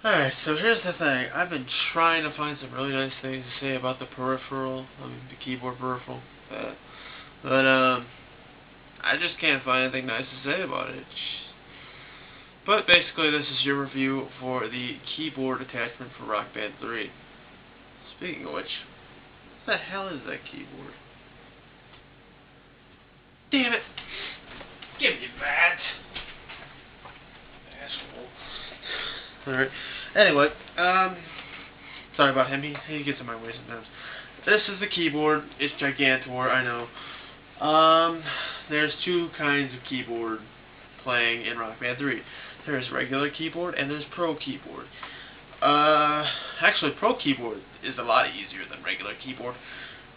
Alright, so here's the thing. I've been trying to find some really nice things to say about the peripheral, the keyboard peripheral. But I just can't find anything nice to say about it. But basically, this is your review for the keyboard attachment for Rock Band 3. Speaking of which, what the hell is that keyboard? Damn it! Give me that! Asshole. Alright. Anyway, sorry about him. He gets in my way sometimes. This is the keyboard. It's Gigantor, I know. There's two kinds of keyboard playing in Rock Band 3. There's regular keyboard and there's Pro keyboard. Actually, Pro keyboard is a lot easier than regular keyboard.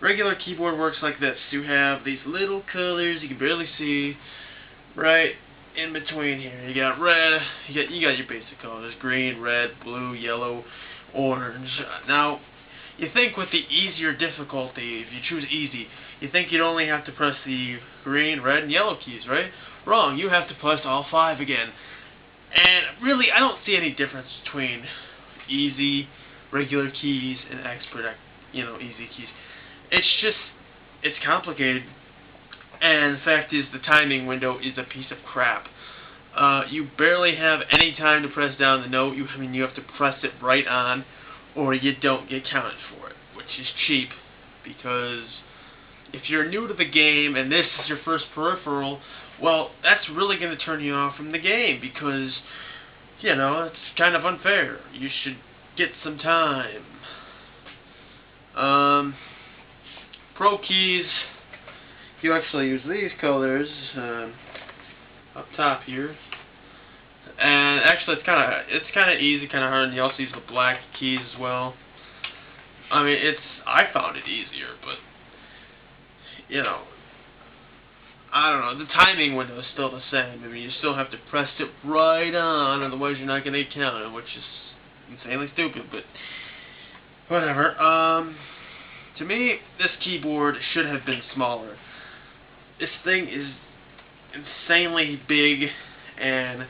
Regular keyboard works like this. You have these little colors you can barely see right in between here. You got red, you got your basic colors, green, red, blue, yellow, orange. Now, you think with the easier difficulty, if you choose easy, you think you'd only have to press the green, red, and yellow keys, right? Wrong. You have to press all five again. And really, I don't see any difference between easy, regular keys, and expert, easy keys. It's complicated. And the fact is, the timing window is a piece of crap. You barely have any time to press down the note. You have to press it right on, or you don't get counted for it, which is cheap, because if you're new to the game and this is your first peripheral, well, that's really going to turn you off from the game, because, it's kind of unfair. You should get some time. Pro keys, you actually use these colors up top here, and actually it's kind of easy, kind of hard, and you also use the black keys as well. I found it easier, but I don't know. The timing window is still the same. You still have to press it right on, otherwise you're not going to get counted, which is insanely stupid. But whatever. To me, this keyboard should have been smaller. This thing is insanely big, and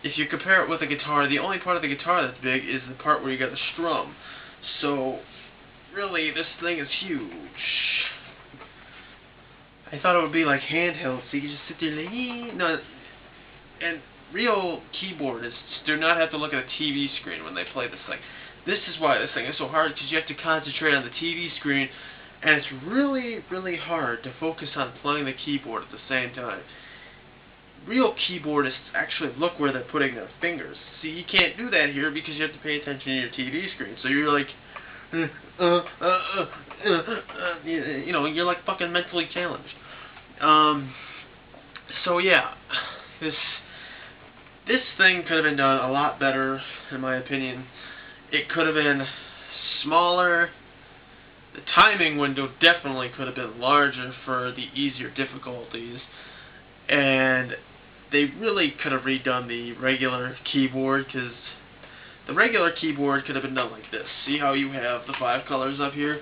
if you compare it with a guitar, the only part of the guitar that's big is the part where you got the strum. So, really, this thing is huge. I thought it would be like handheld, so you could just sit there like, no. And real keyboardists do not have to look at a TV screen when they play this thing. This is why this thing is so hard, because you have to concentrate on the TV screen, and it's really, really hard to focus on playing the keyboard at the same time. Real keyboardists actually look where they're putting their fingers. See, you can't do that here because you have to pay attention to your TV screen. So you're like, you're like fucking mentally challenged. So yeah, this thing could have been done a lot better, in my opinion. It could have been smaller. The timing window definitely could have been larger for the easier difficulties, and they really could have redone the regular keyboard, because the regular keyboard could have been done like this. See how you have the 5 colors up here?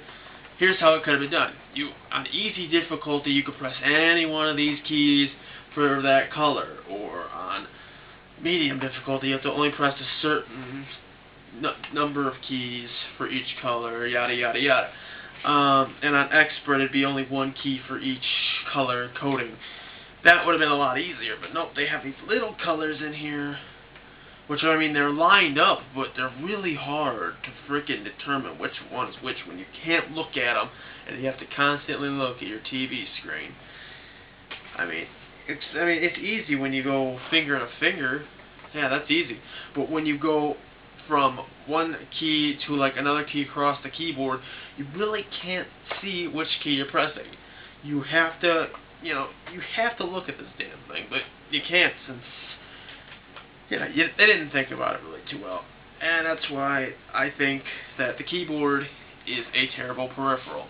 Here's how it could have been done. On easy difficulty, you could press any one of these keys for that color, or on medium difficulty, you have to only press a certain number of keys for each color, yada yada yada. And on expert, it'd be only one key for each color coding. That would have been a lot easier, but nope, they have these little colors in here, which, they're lined up, but they're really hard to frickin' determine which one is which when you can't look at them, and you have to constantly look at your TV screen. It's easy when you go finger to finger. Yeah, that's easy. But when you go from one key to like another key across the keyboard, you really can't see which key you're pressing. You have to, look at this damn thing, but you can't, since they didn't think about it really too well. And that's why I think that the keyboard is a terrible peripheral.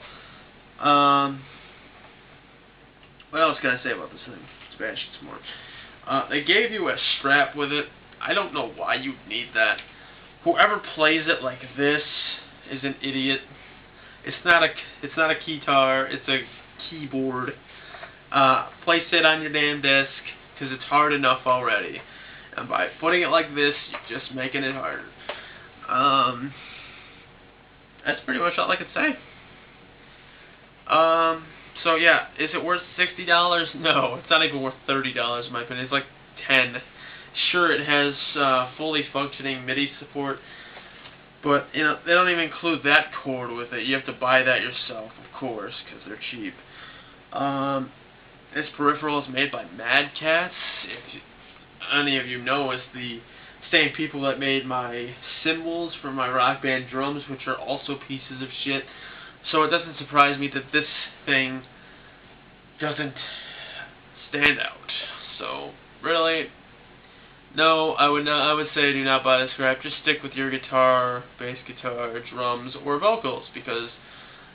What else can I say about this thing? Let's bash it some more. They gave you a strap with it. I don't know why you need that. Whoever plays it like this is an idiot. It's not a keytar. It's a keyboard. Place it on your damn desk, because it's hard enough already. And by putting it like this, you're just making it harder. That's pretty much all I could say. So yeah, is it worth $60? No, it's not even worth $30 in my opinion. It's like $10. Sure, it has fully functioning MIDI support, but you know they don't even include that cord with it. You have to buy that yourself, of course, because they're cheap. This peripheral is made by Mad Cats. If any of you know, it's the same people that made my cymbals for my Rock Band drums, which are also pieces of shit. So it doesn't surprise me that this thing doesn't stand out. So really, no, I would not. I would say do not buy this crap. Just stick with your guitar, bass guitar, drums, or vocals, because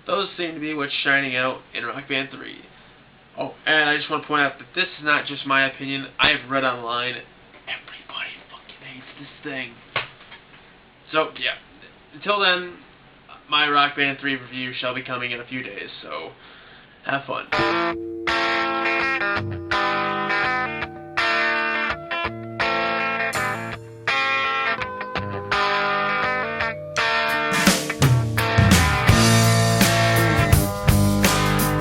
those seem to be what's shining out in Rock Band 3. Oh, and I just want to point out that this is not just my opinion. I have read online, everybody fucking hates this thing. So, yeah. Until then, my Rock Band 3 review shall be coming in a few days, so have fun.